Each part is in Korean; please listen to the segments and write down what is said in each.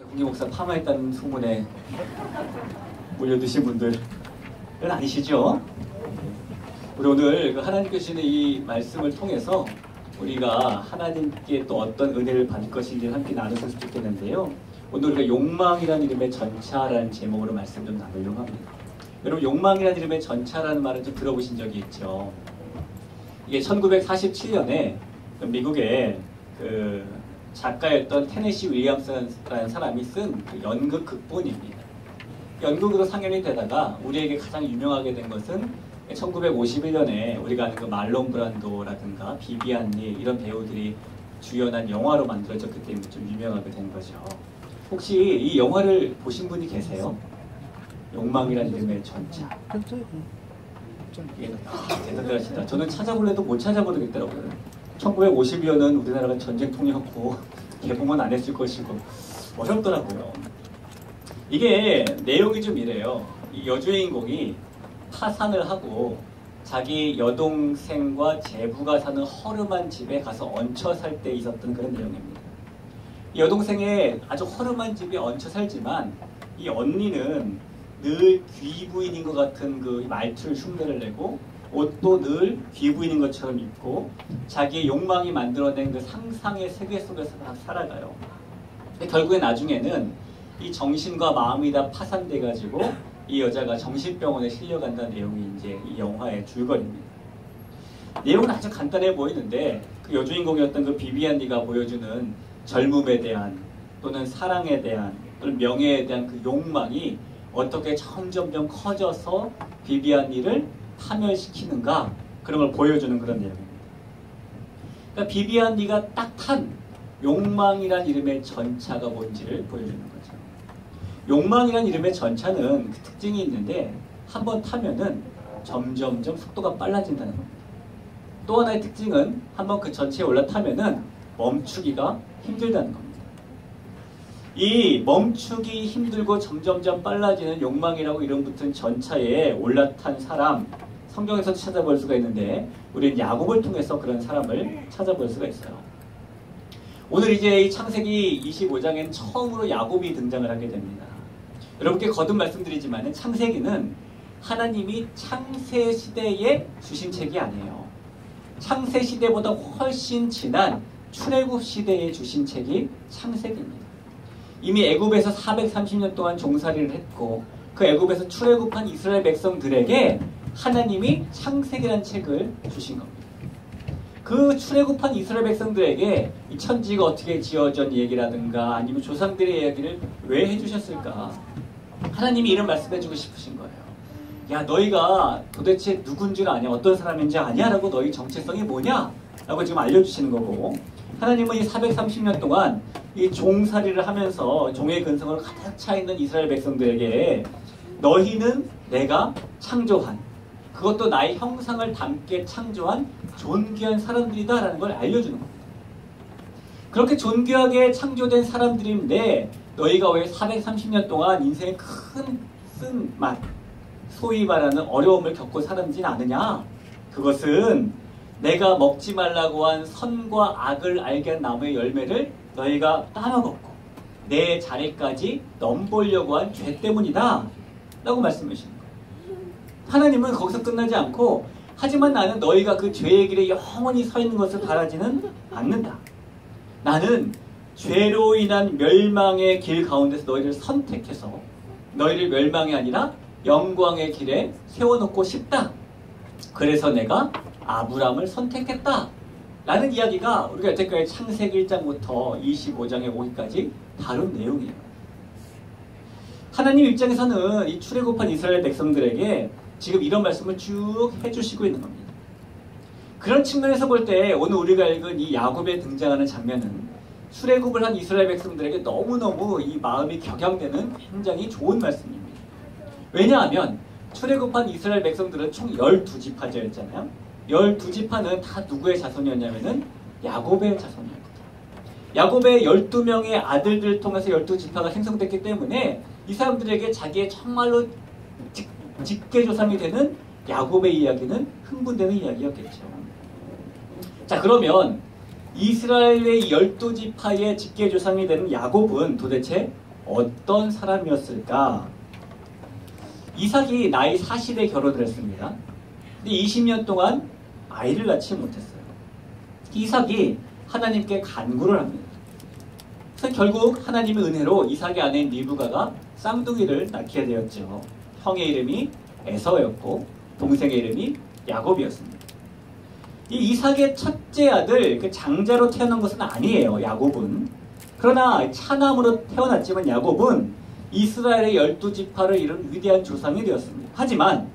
홍기 목사 파마했다는 소문에 몰려드신 분들은 아니시죠? 우리 오늘 하나님께 주시는 이 말씀을 통해서 우리가 하나님께 또 어떤 은혜를 받을 것인지 함께 나눴으면 좋겠는데요. 오늘 우리가 욕망이라는 이름의 전차라는 제목으로 말씀 좀 나누려고 합니다. 여러분, 욕망이라는 이름의 전차라는 말을 좀 들어보신 적이 있죠? 이게 1947년에 미국의 작가였던 테네시 윌리엄스라는 사람이 쓴 연극 극본입니다. 연극으로 상연이 되다가 우리에게 가장 유명하게 된 것은 1951년에 우리가 아는 그 말론 브란도라든가 비비안 리 이런 배우들이 주연한 영화로 만들어졌기 때문에 좀 유명하게 된 거죠. 혹시 이 영화를 보신 분이 계세요? 욕망이라는 이름의 전차. 대단들 하시다. 저는 찾아볼래도 못 찾아보겠더라고요. 1952년은 우리나라가 전쟁통이었고 개봉은 안 했을 것이고 어렵더라고요. 이게 내용이 좀 이래요. 이 여주인공이 파산을 하고 자기 여동생과 제부가 사는 허름한 집에 가서 얹혀 살 때 있었던 그런 내용입니다. 이 여동생의 아주 허름한 집에 얹혀 살지만 이 언니는 늘 귀부인인 것 같은 그 말투를 흉내를 내고 옷도 늘 귀부인인 것처럼 입고 자기의 욕망이 만들어낸 그 상상의 세계 속에서 살아가요. 결국에 나중에는 이 정신과 마음이 다 파산돼 가지고 이 여자가 정신병원에 실려간다는 내용이 이제 이 영화의 줄거리입니다. 내용은 아주 간단해 보이는데 그 여주인공이었던 그 비비안 리가 보여주는 젊음에 대한 또는 사랑에 대한 또는 명예에 대한 그 욕망이 어떻게 점점점 커져서 비비안 리를 파멸시키는가, 그런 걸 보여주는 그런 내용입니다. 그러니까 비비안 리가 딱 탄 욕망이란 이름의 전차가 뭔지를 보여주는 거죠. 욕망이란 이름의 전차는 그 특징이 있는데 한번 타면은 점점점 속도가 빨라진다는 겁니다. 또 하나의 특징은 한번 그 전체에 올라타면은 멈추기가 힘들다는 겁니다. 이 멈추기 힘들고 점점점 빨라지는 욕망이라고 이름 붙은 전차에 올라탄 사람, 성경에서도 찾아볼 수가 있는데 우리는 야곱을 통해서 그런 사람을 찾아볼 수가 있어요. 오늘 이제 이 창세기 25장엔 처음으로 야곱이 등장을 하게 됩니다. 여러분께 거듭 말씀드리지만 창세기는 하나님이 창세 시대에 주신 책이 아니에요. 창세 시대보다 훨씬 지난 출애굽 시대에 주신 책이 창세기입니다. 이미 애굽에서 430년 동안 종살이를 했고 그 애굽에서 출애굽한 이스라엘 백성들에게 하나님이 창세기라는 책을 주신 겁니다. 그 출애굽한 이스라엘 백성들에게 이 천지가 어떻게 지어진 얘기라든가 아니면 조상들의 이야기를 왜 해주셨을까? 하나님이 이런 말씀해주고 싶으신 거예요. 야, 너희가 도대체 누군 줄 아냐? 어떤 사람인지 아냐? 라고 너희 정체성이 뭐냐? 라고 지금 알려주시는 거고, 하나님은 이 430년 동안 이 종살이를 하면서 종의 근성으로 가득 차 있는 이스라엘 백성들에게 너희는 내가 창조한, 그것도 나의 형상을 담게 창조한 존귀한 사람들이다 라는 걸 알려주는 겁니다. 그렇게 존귀하게 창조된 사람들인데 너희가 왜 430년 동안 인생에 큰 쓴맛, 소위 말하는 어려움을 겪고 살았진 않느냐? 그것은 내가 먹지 말라고 한 선과 악을 알게 한 나무의 열매를 너희가 따먹었고 내 자리까지 넘보려고 한 죄 때문이다 라고 말씀하시는 거예요. 하나님은 거기서 끝나지 않고 하지만 나는 너희가 그 죄의 길에 영원히 서 있는 것을 바라지는 않는다. 나는 죄로 인한 멸망의 길 가운데서 너희를 선택해서 너희를 멸망이 아니라 영광의 길에 세워놓고 싶다. 그래서 내가 아브람을 선택했다 라는 이야기가 우리가 여태까지 창세기 1장부터 25장에 오기까지 다룬 내용이에요. 하나님 입장에서는 이 출애굽한 이스라엘 백성들에게 지금 이런 말씀을 쭉 해주시고 있는 겁니다. 그런 측면에서 볼 때 오늘 우리가 읽은 이 야곱에 등장하는 장면은 출애굽을 한 이스라엘 백성들에게 너무너무 이 마음이 격양되는 굉장히 좋은 말씀입니다. 왜냐하면 출애굽한 이스라엘 백성들은 총 12지파제였잖아요. 12지파는 다 누구의 자손이었냐면은 야곱의 자손이었거든요. 야곱의 12명의 아들들을 통해서 12지파가 생성됐기 때문에 이 사람들에게 자기의 정말로 직계조상이 되는 야곱의 이야기는 흥분되는 이야기였겠죠. 자, 그러면 이스라엘의 12지파의 직계조상이 되는 야곱은 도대체 어떤 사람이었을까? 이삭이 나이 40에 결혼을 했습니다. 근데 20년 동안 아이를 낳지 못했어요. 이삭이 하나님께 간구를 합니다. 그래서 결국 하나님의 은혜로 이삭의 아내인 리브가가 쌍둥이를 낳게 되었죠. 형의 이름이 에서였고 동생의 이름이 야곱이었습니다. 이 이삭의 첫째 아들, 그 장자로 태어난 것은 아니에요, 야곱은. 그러나 차남으로 태어났지만 야곱은 이스라엘의 12지파를 이룬 위대한 조상이 되었습니다. 하지만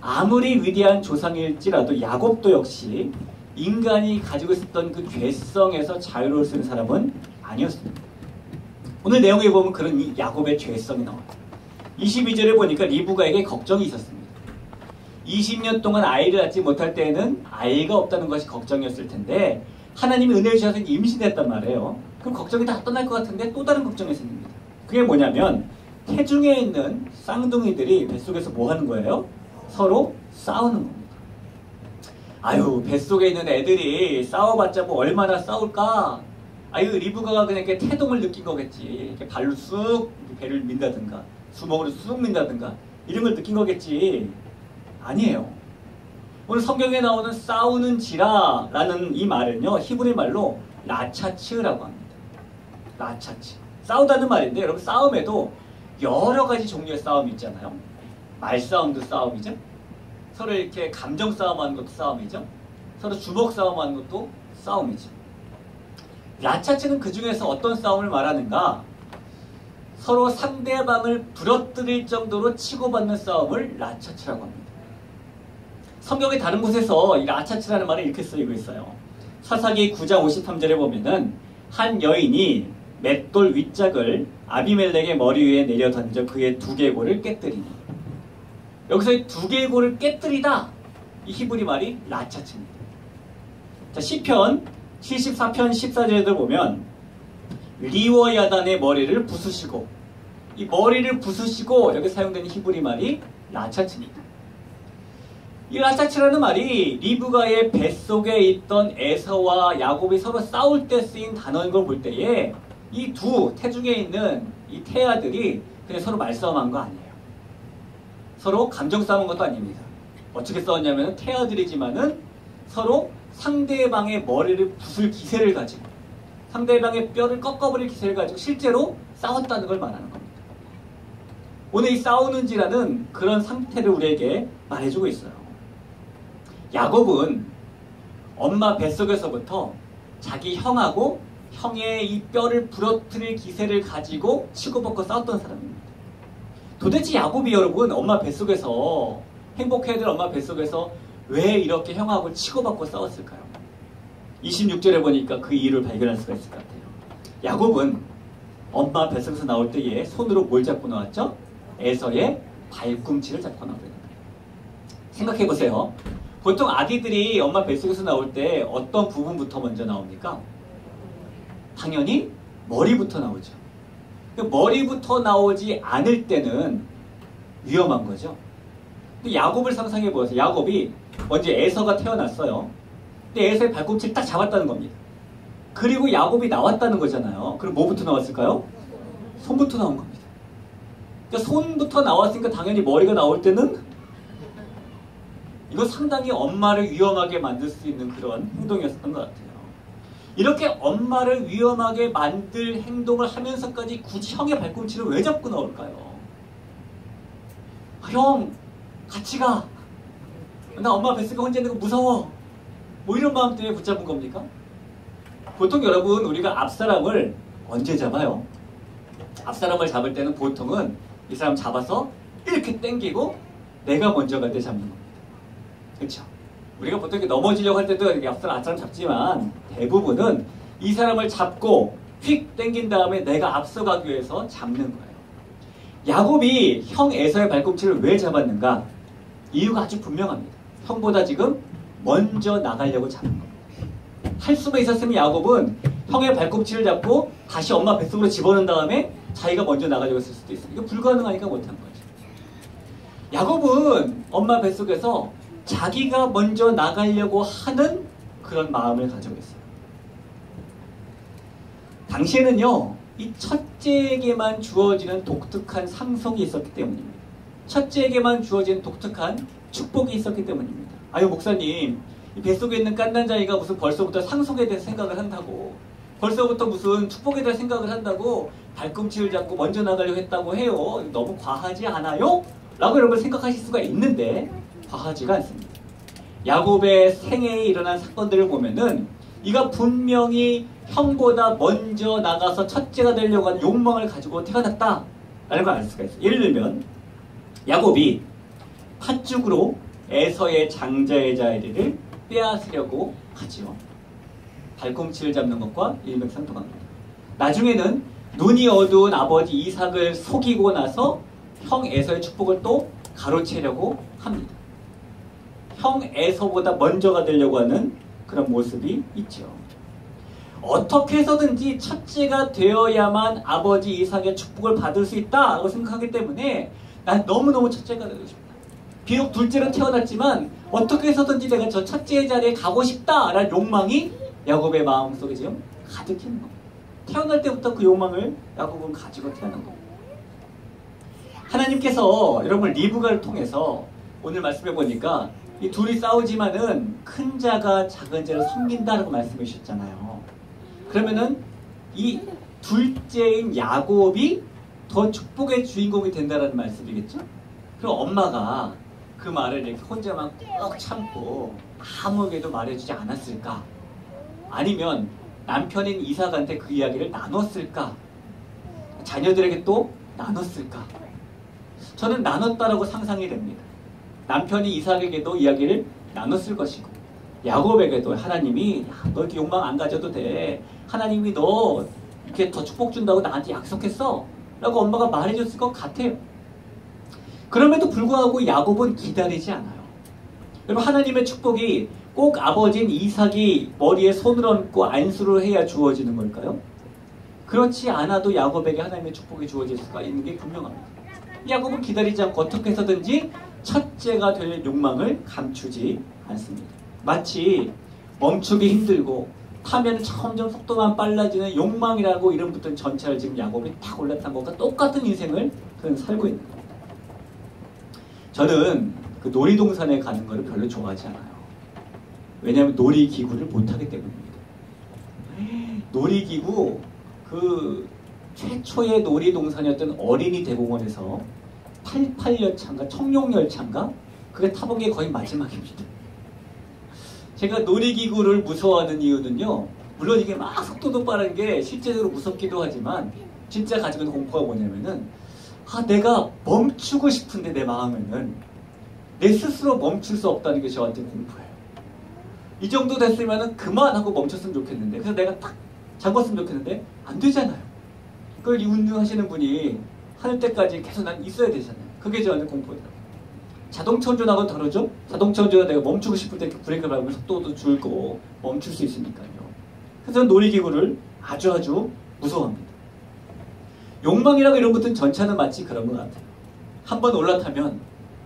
아무리 위대한 조상일지라도 야곱도 역시 인간이 가지고 있었던 그 죄성에서 자유로울 수 있는 사람은 아니었습니다. 오늘 내용에 보면 그런 이 야곱의 죄성이 나와요. 22절에 보니까 리브가에게 걱정이 있었습니다. 20년 동안 아이를 낳지 못할 때에는 아이가 없다는 것이 걱정이었을 텐데 하나님이 은혜를 주셔서 임신했단 말이에요. 그럼 걱정이 다 떠날 것 같은데 또 다른 걱정이 생깁니다. 그게 뭐냐면 태중에 있는 쌍둥이들이 뱃속에서 뭐 하는 거예요? 서로 싸우는 겁니다. 아유, 뱃속에 있는 애들이 싸워봤자 뭐 얼마나 싸울까? 아유, 리브가가 그냥 이렇게 태동을 느낀 거겠지. 이렇게 발로 쑥 배를 민다든가 주먹으로 쑥 민다든가 이런 걸 느낀 거겠지. 아니에요. 오늘 성경에 나오는 싸우는지라라는 이 말은요, 히브리 말로 라차츠라고 합니다. 라차츠. 싸우다는 말인데 여러분, 싸움에도 여러 가지 종류의 싸움이 있잖아요. 말싸움도 싸움이죠. 서로 이렇게 감정 싸움하는 것도 싸움이죠. 서로 주먹 싸움하는 것도 싸움이죠. 라차츠는 그 중에서 어떤 싸움을 말하는가? 서로 상대방을 부러뜨릴 정도로 치고받는 싸움을 라차츠라고 합니다. 성경의 다른 곳에서 이 라차츠라는 말이 이렇게 쓰이고 있어요. 사사기 9장 53절에 보면은 한 여인이 맷돌 윗짝을 아비멜렉의 머리 위에 내려 던져 그의 두개골을 깨뜨리니. 여기서 이 두개골을 깨뜨리다, 이 히브리 말이 라차츠입니다. 자, 시편 74편 14절에도 보면 리워야단의 머리를 부수시고, 이 머리를 부수시고 여기 사용되는 히브리 말이 라차츠입니다. 이 라차츠라는 말이 리브가의 뱃속에 있던 에서와 야곱이 서로 싸울 때 쓰인 단어인 걸 볼 때에 이 두 태중에 있는 이 태아들이 그냥 서로 말싸움한 거 아니에요. 서로 감정 싸움한 것도 아닙니다. 어떻게 싸웠냐면 태아들이지만은 서로 상대방의 머리를 부술 기세를 가지고 상대방의 뼈를 꺾어버릴 기세를 가지고 실제로 싸웠다는 걸 말하는 겁니다. 오늘 이 싸우는지라는 그런 상태를 우리에게 말해주고 있어요. 야곱은 엄마 뱃속에서부터 자기 형하고 형의 이 뼈를 부러뜨릴 기세를 가지고 치고받고 싸웠던 사람입니다. 도대체 야곱이 여러분 엄마 뱃속에서 행복해야 될 엄마 뱃속에서 왜 이렇게 형하고 치고받고 싸웠을까요? 26절에 보니까 그 이유를 발견할 수가 있을 것 같아요. 야곱은 엄마 뱃속에서 나올 때에 손으로 뭘 잡고 나왔죠? 에서의 발꿈치를 잡고 나오거든요. 생각해보세요. 보통 아기들이 엄마 뱃속에서 나올 때 어떤 부분부터 먼저 나옵니까? 당연히 머리부터 나오죠. 머리부터 나오지 않을 때는 위험한 거죠. 근데 야곱을 상상해 보세요. 야곱이 먼저 에서가 태어났어요. 근데 에서의 발꿈치를 딱 잡았다는 겁니다. 그리고 야곱이 나왔다는 거잖아요. 그럼 뭐부터 나왔을까요? 손부터 나온 겁니다. 그러니까 손부터 나왔으니까 당연히 머리가 나올 때는 이거 상당히 엄마를 위험하게 만들 수 있는 그런 행동이었던 것 같아요. 이렇게 엄마를 위험하게 만들 행동을 하면서까지 굳이 형의 발꿈치를 왜 잡고 나올까요? 아, 형, 같이 가. 나 엄마 뱃속에 혼자 있는 거 무서워. 뭐 이런 마음 때문에 붙잡은 겁니까? 보통 여러분, 우리가 앞사람을 언제 잡아요? 앞사람을 잡을 때는 보통은 이 사람 잡아서 이렇게 당기고 내가 먼저 갈 때 잡는 겁니다. 그렇죠? 우리가 보통 이렇게 넘어지려고 할 때도 이렇게 앞사람 잡지만 대부분은 이 사람을 잡고 휙 당긴 다음에 내가 앞서가기 위해서 잡는 거예요. 야곱이 형 에서의 발꿈치를 왜 잡았는가? 이유가 아주 분명합니다. 형보다 지금 먼저 나가려고 잡는 겁니다. 할 수만 있었으면 야곱은 형의 발꿈치를 잡고 다시 엄마 뱃속으로 집어넣은 다음에 자기가 먼저 나가려고 했을 수도 있어요. 이거 불가능하니까 못한 거죠. 야곱은 엄마 뱃속에서 자기가 먼저 나가려고 하는 그런 마음을 가지고 있어요. 당시에는요, 이 첫째에게만 주어지는 독특한 상속이 있었기 때문입니다. 첫째에게만 주어진 독특한 축복이 있었기 때문입니다. 아유 목사님, 이 뱃속에 있는 깐난자이가 무슨 벌써부터 상속에 대해서 생각을 한다고, 벌써부터 무슨 축복에 대해서 생각을 한다고 발꿈치를 잡고 먼저 나가려고 했다고 해요. 너무 과하지 않아요? 라고 여러분 생각하실 수가 있는데 과하지가 않습니다. 야곱의 생애에 일어난 사건들을 보면은 이가 분명히 형보다 먼저 나가서 첫째가 되려고 하는 욕망을 가지고 태어났다 라는 걸 알 수가 있어요. 예를 들면 야곱이 팥죽으로 에서의 장자의 자리를 빼앗으려고 하지요. 발꿈치를 잡는 것과 일맥상통합니다. 나중에는 눈이 어두운 아버지 이삭을 속이고 나서 형 에서의 축복을 또 가로채려고 합니다. 형 에서보다 먼저가 되려고 하는 그런 모습이 있죠. 어떻게 해서든지 첫째가 되어야만 아버지 이삭의 축복을 받을 수 있다고 생각하기 때문에 난 너무너무 첫째가 되고 싶다. 비록 둘째로 태어났지만 어떻게 해서든지 내가 저 첫째의 자리에 가고 싶다라는 욕망이 야곱의 마음속에 지금 가득 있는 겁니다. 태어날 때부터 그 욕망을 야곱은 가지고 태어난 겁니다. 하나님께서 여러분 리브가를 통해서 오늘 말씀해 보니까 이 둘이 싸우지만은 큰 자가 작은 자를 섬긴다라고 말씀해 주셨잖아요. 그러면은 이 둘째인 야곱이 더 축복의 주인공이 된다는 말씀이겠죠? 그럼 엄마가 그 말을 이렇게 혼자만 꾹 참고 아무에게도 말해주지 않았을까? 아니면 남편인 이삭한테 그 이야기를 나눴을까? 자녀들에게 또 나눴을까? 저는 나눴다라고 상상이 됩니다. 남편이 이삭에게도 이야기를 나눴을 것이고 야곱에게도 하나님이 너 이렇게 욕망 안 가져도 돼. 하나님이 너 이렇게 더 축복 준다고 나한테 약속했어. 라고 엄마가 말해줬을 것 같아요. 그럼에도 불구하고 야곱은 기다리지 않아요. 여러분 하나님의 축복이 꼭 아버지인 이삭이 머리에 손을 얹고 안수를 해야 주어지는 걸까요? 그렇지 않아도 야곱에게 하나님의 축복이 주어질 수가 있는 게 분명합니다. 야곱은 기다리지 않고 어떻게 해서든지 첫째가 될 욕망을 감추지 않습니다. 마치 멈추기 힘들고 타면 점점 속도만 빨라지는 욕망이라고 이름 붙은 전차를 지금 야곱이 탁 올라탄 것과 똑같은 인생을 그는 살고 있는 겁니다. 저는 그 놀이동산에 가는 거를 별로 좋아하지 않아요. 왜냐하면 놀이기구를 못하기 때문입니다. 놀이기구 그 최초의 놀이동산이었던 어린이 대공원에서 88열차인가 청룡열차인가 그게 타본 게 거의 마지막입니다. 제가 놀이기구를 무서워하는 이유는요, 물론 이게 막 속도도 빠른 게 실제적으로 무섭기도 하지만 진짜 가지고 있는 공포가 뭐냐면은 내가 멈추고 싶은데 내 마음에는 내 스스로 멈출 수 없다는 게 저한테 공포예요. 이 정도 됐으면은 그만하고 멈췄으면 좋겠는데, 그래서 내가 딱 잡았으면 좋겠는데 안 되잖아요. 그걸 이 운전하시는 분이 할 때까지 계속 난 있어야 되잖아요. 그게 저한테 공포더라고요. 자동차 운전하고는 다르죠? 자동차 운전은 내가 멈추고 싶을 때 브레이크 밟으면 속도도 줄고 멈출 수 있으니까요. 그래서 놀이기구를 아주 무서워합니다. 욕망이라고 이런 것들은 전차는 마치 그런 것 같아요. 한번 올라타면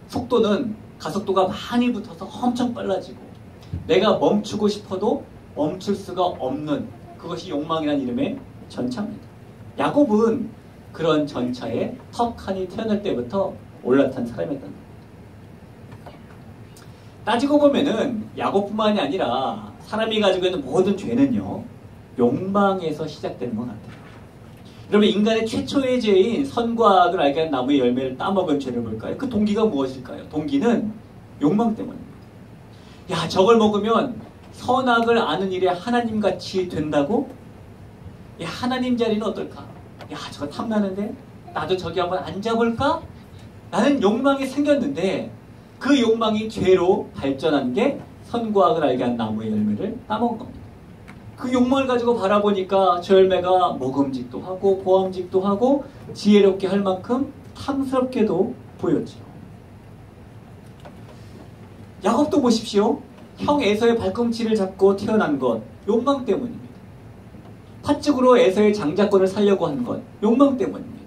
속도는 가속도가 많이 붙어서 엄청 빨라지고 내가 멈추고 싶어도 멈출 수가 없는 그것이 욕망이라는 이름의 전차입니다. 야곱은 그런 전차에 턱하니 태어날 때부터 올라탄 사람이었단 말이에요. 따지고 보면은 야곱뿐만이 아니라 사람이 가지고 있는 모든 죄는요, 욕망에서 시작되는 것 같아요. 여러분 인간의 최초의 죄인 선과 악을 알게 한 나무의 열매를 따먹은 죄를 볼까요? 그 동기가 무엇일까요? 동기는 욕망 때문입니다. 야, 저걸 먹으면 선악을 아는 일에 하나님같이 된다고? 야, 하나님 자리는 어떨까? 야, 저거 탐나는데? 나도 저기 한번 앉아볼까? 라는 욕망이 생겼는데 그 욕망이 죄로 발전한 게 선과 악을 알게 한 나무의 열매를 따먹은 겁니다. 그 욕망을 가지고 바라보니까 저 열매가 먹음직도 하고 보암직도 하고 지혜롭게 할 만큼 탐스럽게도 보였죠. 야곱도 보십시오. 형 에서의 발꿈치를 잡고 태어난 것 욕망 때문입니다. 팥죽으로 에서의 장자권을 살려고 한 것 욕망 때문입니다.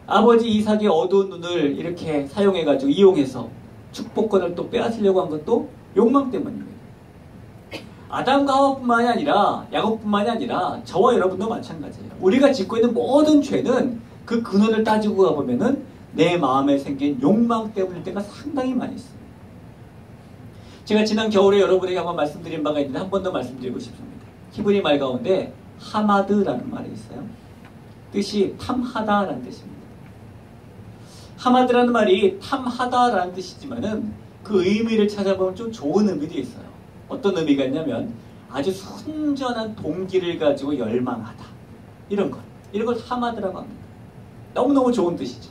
아버지 이삭의 어두운 눈을 이렇게 사용해가지고 이용해서 축복권을 또 빼앗으려고 한 것도 욕망 때문입니다. 아담과 하와뿐만이 아니라 야곱뿐만이 아니라 저와 여러분도 마찬가지예요. 우리가 짓고 있는 모든 죄는 그 근원을 따지고 가보면은 내 마음에 생긴 욕망 때문일 때가 상당히 많이 있어요. 제가 지난 겨울에 여러분에게 한번 말씀드린 바가 있는데 한 번 더 말씀드리고 싶습니다. 히브리 말 가운데 하마드라는 말이 있어요. 뜻이 탐하다라는 뜻입니다. 하마드라는 말이 탐하다라는 뜻이지만은 그 의미를 찾아보면 좀 좋은 의미도 있어요. 어떤 의미가 있냐면 아주 순전한 동기를 가지고 열망하다. 이런 것. 이런 걸 하마드라고 합니다. 너무너무 좋은 뜻이죠.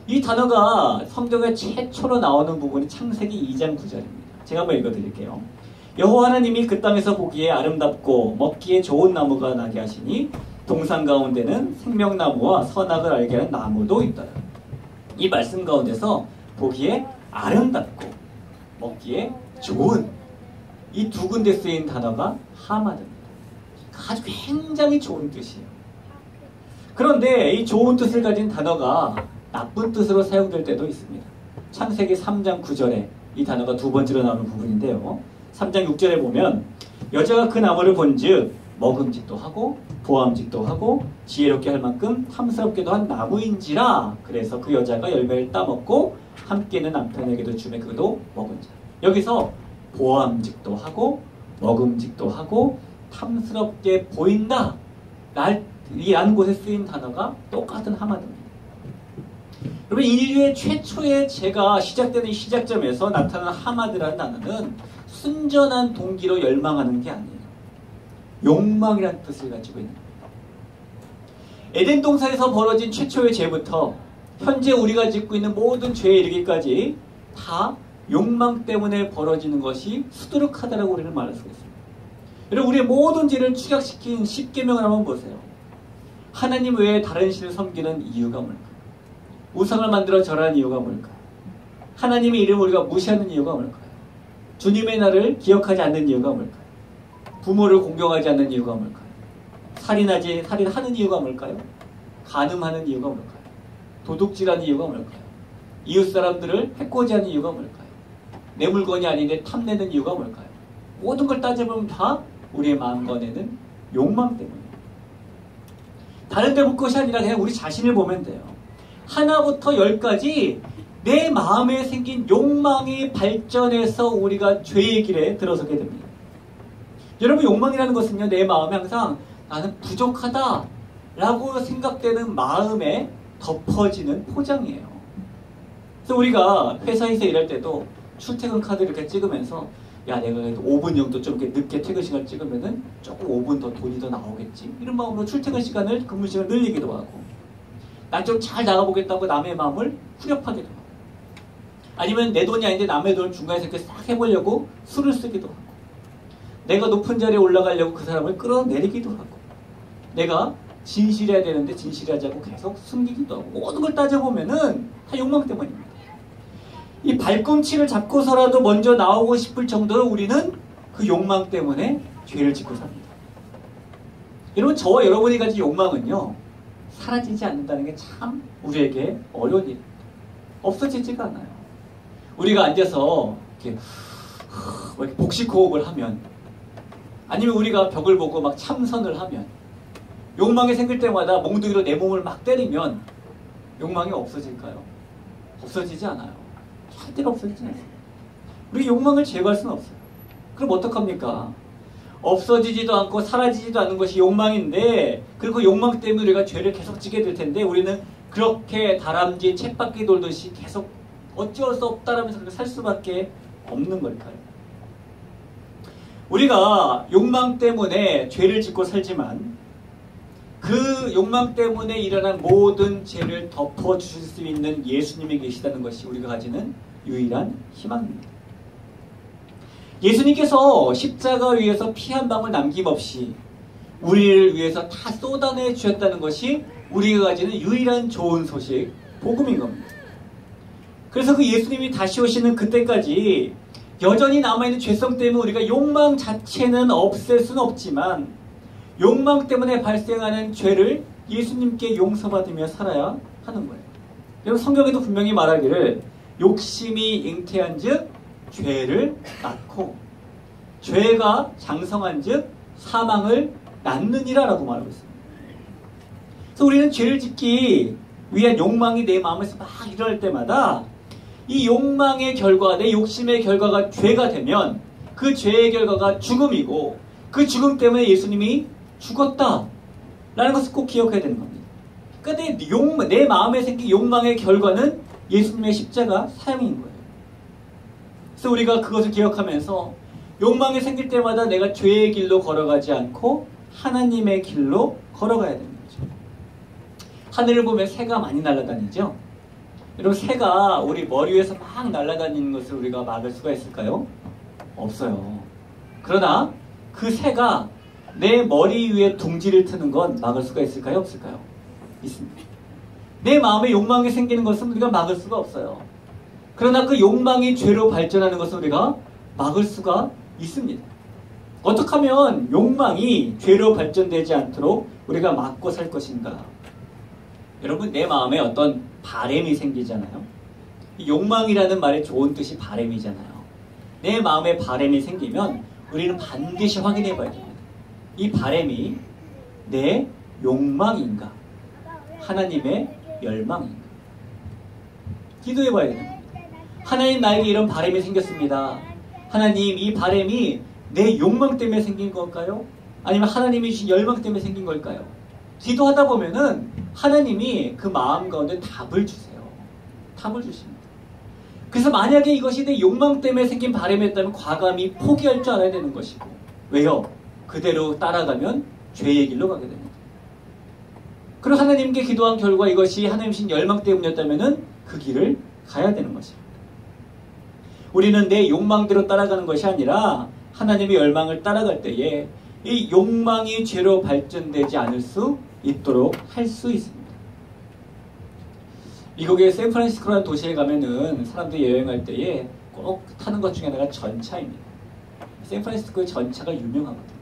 이 단어가 성경에 최초로 나오는 부분이 창세기 2장 9절입니다. 제가 한번 읽어드릴게요. 여호와 하나님이 그 땅에서 보기에 아름답고 먹기에 좋은 나무가 나게 하시니 동산 가운데는 생명나무와 선악을 알게 하는 나무도 있더라. 이 말씀 가운데서 보기에 아름답고 먹기에 좋은 이 두 군데 쓰인 단어가 하마드입니다. 아주 굉장히 좋은 뜻이에요. 그런데 이 좋은 뜻을 가진 단어가 나쁜 뜻으로 사용될 때도 있습니다. 창세기 3장 9절에 이 단어가 두 번째로 나오는 부분인데요. 3장 6절에 보면 여자가 그 나무를 본즉 먹음직도 하고 보암직도 하고 지혜롭게 할 만큼 탐스럽게도 한 나무인지라. 그래서 그 여자가 열매를 따먹고 함께 있는 남편에게도 주매 그도 먹은 자. 여기서 보암직도 하고 먹음직도 하고 탐스럽게 보인다 라는 곳에 쓰인 단어가 똑같은 하마드입니다. 여러분, 인류의 최초의 죄가 시작되는 시작점에서 나타나는 하마드라는 단어는 순전한 동기로 열망하는 게 아니에요. 욕망이라는 뜻을 가지고 있는 겁니다. 에덴 동산에서 벌어진 최초의 죄부터 현재 우리가 짓고 있는 모든 죄에 이르기까지 다 욕망 때문에 벌어지는 것이 수두룩하다라고 우리는 말할 수 있습니다. 여러분, 우리의 모든 죄를 축약시킨 10계명을 한번 보세요. 하나님 외에 다른 신을 섬기는 이유가 뭘까요? 우상을 만들어 절하는 이유가 뭘까요? 하나님의 이름을 우리가 무시하는 이유가 뭘까요? 주님의 날을 기억하지 않는 이유가 뭘까요? 부모를 공경하지 않는 이유가 뭘까요? 살인하는 이유가 뭘까요? 간음하는 이유가 뭘까요? 도둑질하는 이유가 뭘까요? 이웃 사람들을 해코지하는 이유가 뭘까요? 내 물건이 아닌데 탐내는 이유가 뭘까요? 모든 걸 따져보면 다 우리의 마음 건에는 욕망 때문이에요. 다른 데 볼 것이 아니라 그냥 우리 자신을 보면 돼요. 하나부터 10까지 내 마음에 생긴 욕망이 발전해서 우리가 죄의 길에 들어서게 됩니다. 여러분, 욕망이라는 것은요, 내 마음에 항상 나는 부족하다 라고 생각되는 마음에 덮어지는 포장이에요. 그래서 우리가 회사에서 일할 때도 출퇴근 카드 이렇게 찍으면서 야, 내가 5분 정도 좀 이렇게 늦게 퇴근 시간 찍으면은 조금 5분 더 돈이 더 나오겠지. 이런 마음으로 출퇴근 시간을, 근무 시간을 늘리기도 하고, 난 좀 잘 나가보겠다고 남의 마음을 후려파기도 하고, 아니면 내 돈이 아닌데 남의 돈을 중간에서 이렇게 싹 해보려고 술을 쓰기도 하고, 내가 높은 자리에 올라가려고 그 사람을 끌어내리기도 하고, 내가 진실해야 되는데 진실하지 않고 계속 숨기기도 하고, 모든 걸 따져보면은 다 욕망 때문입니다. 이 발꿈치를 잡고서라도 먼저 나오고 싶을 정도로 우리는 그 욕망 때문에 죄를 짓고 삽니다. 여러분, 저와 여러분이 가진 욕망은요, 사라지지 않는다는 게 참 우리에게 어려운 일입니다. 없어지지가 않아요. 우리가 앉아서 이렇게 복식 호흡을 하면, 아니면 우리가 벽을 보고 막 참선을 하면, 욕망이 생길 때마다 몽둥이로 내 몸을 막 때리면 욕망이 없어질까요? 없어지지 않아요. 절대로 없어지지 않습니다. 우리 욕망을 제거할 수는 없어요. 그럼 어떡합니까? 없어지지도 않고 사라지지도 않는 것이 욕망인데, 그리고 욕망 때문에 우리가 죄를 계속 지게 될 텐데, 우리는 그렇게 다람쥐 쳇바퀴 돌듯이 계속 어쩔 수 없다라면서 그렇게 살 수밖에 없는 걸까요? 우리가 욕망 때문에 죄를 짓고 살지만 그 욕망 때문에 일어난 모든 죄를 덮어주실 수 있는 예수님이 계시다는 것이 우리가 가지는 유일한 희망입니다. 예수님께서 십자가 위에서 피 한 방울 남김없이 우리를 위해서 다 쏟아내 주셨다는 것이 우리가 가지는 유일한 좋은 소식, 복음인 겁니다. 그래서 그 예수님이 다시 오시는 그때까지 여전히 남아있는 죄성 때문에 우리가 욕망 자체는 없앨 수는 없지만, 욕망 때문에 발생하는 죄를 예수님께 용서받으며 살아야 하는 거예요. 여러분, 성경에도 분명히 말하기를 욕심이 잉태한 즉 죄를 낳고, 죄가 장성한 즉 사망을 낳느니라 라고 말하고 있습니다. 그래서 우리는 죄를 짓기 위한 욕망이 내 마음에서 막 일어날 때마다 이 욕망의 결과, 내 욕심의 결과가 죄가 되면 그 죄의 결과가 죽음이고 그 죽음 때문에 예수님이 죽었다 라는 것을 꼭 기억해야 되는 겁니다. 그러니까 내 마음에 생긴 욕망의 결과는 예수님의 십자가 사형인 거예요. 그래서 우리가 그것을 기억하면서 욕망이 생길 때마다 내가 죄의 길로 걸어가지 않고 하나님의 길로 걸어가야 되는 거죠. 하늘을 보면 새가 많이 날아다니죠. 여러분, 새가 우리 머리 위에서 막 날아다니는 것을 우리가 막을 수가 있을까요? 없어요. 그러나 그 새가 내 머리 위에 둥지를 트는 건 막을 수가 있을까요? 없을까요? 있습니다. 내 마음에 욕망이 생기는 것은 우리가 막을 수가 없어요. 그러나 그 욕망이 죄로 발전하는 것을 우리가 막을 수가 있습니다. 어떻게 하면 욕망이 죄로 발전되지 않도록 우리가 막고 살 것인가? 여러분, 내 마음에 어떤 바램이 생기잖아요. 욕망이라는 말의 좋은 뜻이 바램이잖아요. 내 마음에 바램이 생기면 우리는 반드시 확인해 봐야 됩니다. 이 바램이 내 욕망인가? 하나님의 열망인가? 기도해 봐야 됩니다. 하나님, 나에게 이런 바램이 생겼습니다. 하나님, 이 바램이 내 욕망 때문에 생긴 걸까요? 아니면 하나님이 주신 열망 때문에 생긴 걸까요? 기도하다 보면은 하나님이 그 마음 가운데 답을 주세요. 답을 주십니다. 그래서 만약에 이것이 내 욕망 때문에 생긴 바램이었다면 과감히 포기할 줄 알아야 되는 것이고, 왜요? 그대로 따라가면 죄의 길로 가게 됩니다. 그리고 하나님께 기도한 결과 이것이 하나님 신 열망 때문이었다면 그 길을 가야 되는 것입니다. 우리는 내 욕망대로 따라가는 것이 아니라 하나님의 열망을 따라갈 때에 이 욕망이 죄로 발전되지 않을 수 있도록 할 수 있습니다. 미국의 샌프란시스코라는 도시에 가면은 사람들이 여행할 때에 꼭 타는 것 중에 하나가 전차입니다. 샌프란시스코의 전차가 유명하거든요.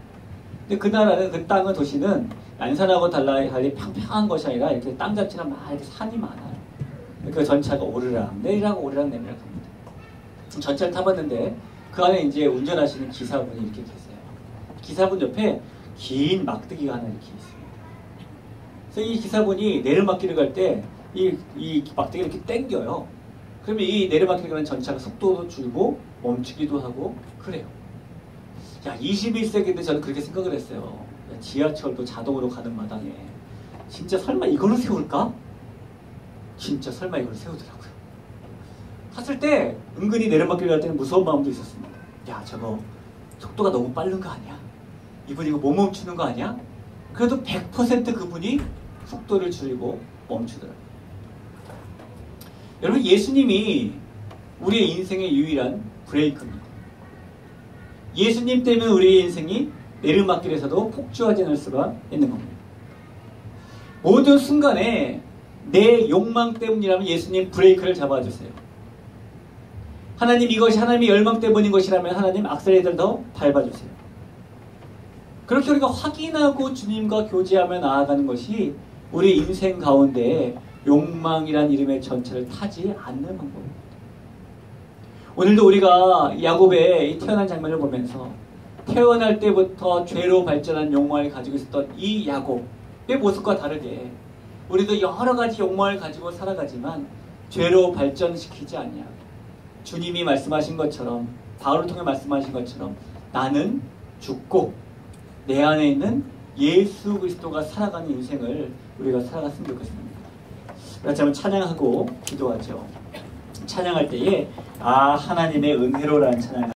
근데 그 나라는, 그 땅의 도시는 난산하고 달리 평평한 것이 아니라 이렇게 땅 자체가 막 이렇게 산이 많아요. 그 전차가 오르락 내리락 오르락 내리락 합니다. 전차를 타봤는데 그 안에 이제 운전하시는 기사분이 이렇게 계세요. 기사분 옆에 긴 막대기가 하나 이렇게 있습니다. 그래서 이 기사분이 내리막길을 갈 때 이 막대기를 이렇게 당겨요. 그러면 이 내리막길 가는 전차가 속도도 줄고 멈추기도 하고 그래요. 야, 21세기인데 저는 그렇게 생각을 했어요. 지하철도 자동으로 가는 마당에 진짜 설마 이걸로 세울까? 진짜 설마 이걸로 세우더라고요. 탔을 때 은근히 내리막길 갈 때는 무서운 마음도 있었습니다. 야, 저거 속도가 너무 빠른 거 아니야? 이분 이거 못 멈추는 거 아니야? 그래도 100% 그분이 속도를 줄이고 멈추더라고요. 여러분, 예수님이 우리의 인생의 유일한 브레이크입니다. 예수님 때문에 우리의 인생이 내리막길에서도 폭주하지 않을 수가 있는 겁니다. 모든 순간에 내 욕망 때문이라면 예수님 브레이크를 잡아주세요. 하나님, 이것이 하나님의 열망 때문인 것이라면 하나님 악셀레이터를 더 밟아주세요. 그렇게 우리가 확인하고 주님과 교제하며 나아가는 것이 우리 인생 가운데 욕망이란 이름의 전차를 타지 않는 방법입니다. 오늘도 우리가 야곱의 이 태어난 장면을 보면서 태어날 때부터 죄로 발전한 욕망을 가지고 있었던 이 야곱의 모습과 다르게 우리도 여러 가지 욕망을 가지고 살아가지만 죄로 발전시키지 않냐. 주님이 말씀하신 것처럼, 바울을 통해 말씀하신 것처럼 나는 죽고 내 안에 있는 예수 그리스도가 살아가는 인생을 우리가 살아갔으면 좋겠습니다. 그래서 한번 찬양하고 기도하죠. 찬양할 때에 하나님의 은혜로라는 찬양